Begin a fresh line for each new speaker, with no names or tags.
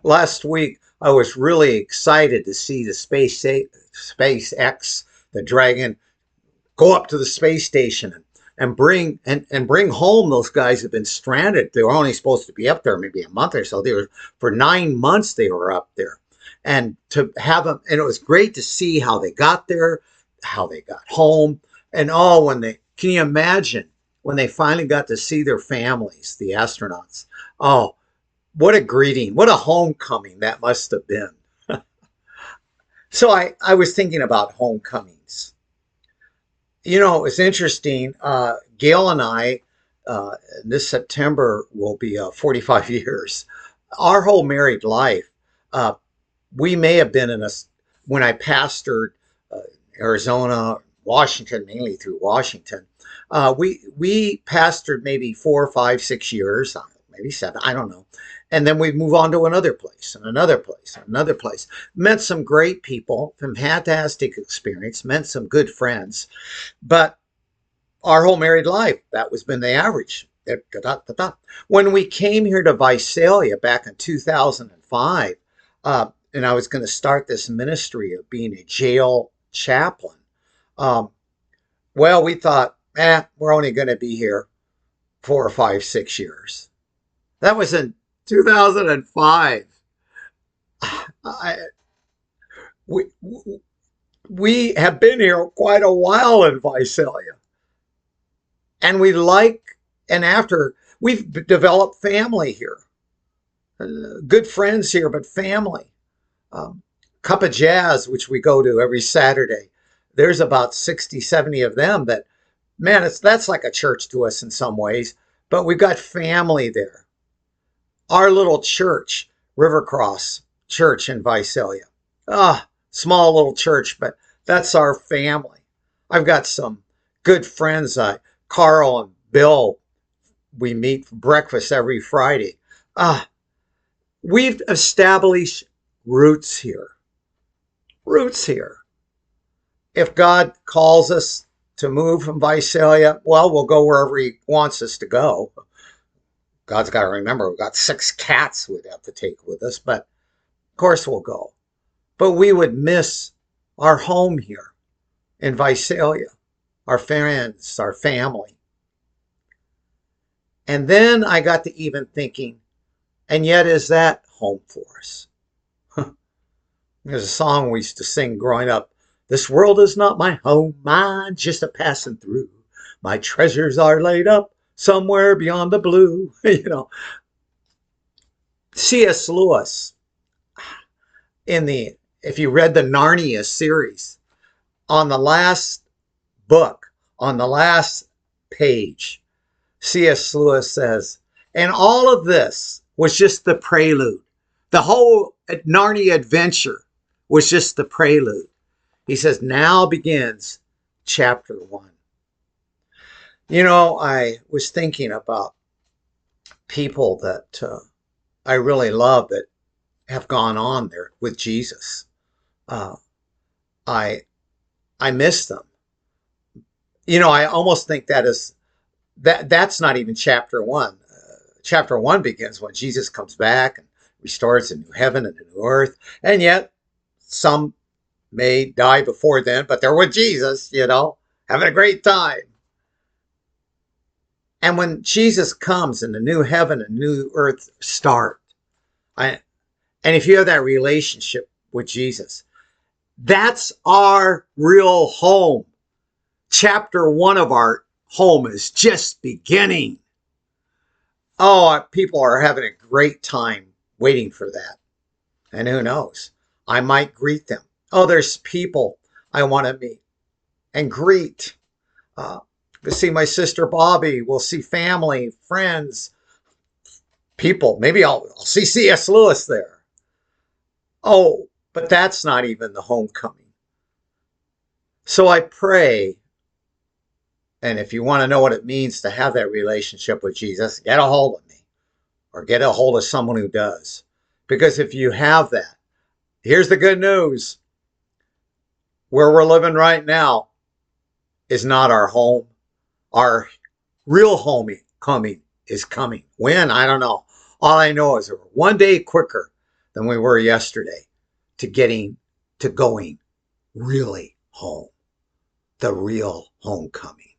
Last week, I was really excited to see the SpaceX, the Dragon, go up to the space station and bring home those guys who've been stranded. They were only supposed to be up there maybe a month or so. They were for 9 months. They were up there, and to have them, and it was great to see how they got there, how they got home, and oh, when they can you imagine when they finally got to see their families, the astronauts. Oh, what a greeting, what a homecoming that must have been. So I was thinking about homecomings. It's interesting. Gail and I, this September will be 45 years. Our whole married life, uh, we may have been when I pastored uh, Arizona, Washington, mainly through Washington. We pastored maybe 4, 5, 6 years, maybe 7, I don't know. And then we move on to another place and another place and another place. Met some great people, some fantastic experience, met some good friends. But our whole married life, that was been the average. When we came here to Visalia back in 2005, and I was going to start this ministry of being a jail chaplain, um, well, we thought, we're only going to be here 4 or 5, 6 years. That was in 2005. I, we, we have been here quite a while in Visalia. And we like, and after, we've developed family here. Good friends here, but family. Cup of Jazz, which we go to every Saturday. There's about 60, 70 of them that, man, that's like a church to us in some ways, but we've got family there. Our little church, Rivercross Church in Visalia. Small little church, but that's our family. I've got some good friends, Carl and Bill. We meet for breakfast every Friday. Ah, we've established roots here. Roots here. If God calls us to move from Visalia, well, we'll go wherever He wants us to go. God's got to remember we've got 6 cats we'd have to take with us, but of course we'll go. But we would miss our home here in Visalia, our friends, our family. And then I got to even thinking, and yet is that home for us? There's a song we used to sing growing up. This world is not my home, mine's just a passing through. My treasures are laid up somewhere beyond the blue. C.S. Lewis, if you read the Narnia series, on the last book, on the last page, C.S. Lewis says, and all of this was just the prelude. The whole Narnia adventure was just the prelude. He says, now begins chapter 1. I was thinking about people that I really love that have gone on there with Jesus. Uh, I I miss them. I almost think that's not even chapter 1. Chapter 1 begins when Jesus comes back and restores a new heaven and a new earth. And yet, some may die before then, but they're with Jesus, having a great time. And when Jesus comes and the new heaven and new earth start, I, and if you have that relationship with Jesus, that's our real home. Chapter 1 of our home is just beginning. Oh, people are having a great time waiting for that. And who knows? I might greet them. Oh, there's people I want to meet and greet. To see my sister Bobby. We'll see family, friends, people. Maybe I'll see C.S. Lewis there. Oh, but that's not even the homecoming. So I pray, and if you want to know what it means to have that relationship with Jesus, get a hold of me or get a hold of someone who does. Because if you have that, here's the good news. Where we're living right now is not our home. Our real homecoming is coming. When? I don't know. All I know is we're one day quicker than we were yesterday to getting to going really home, the real homecoming.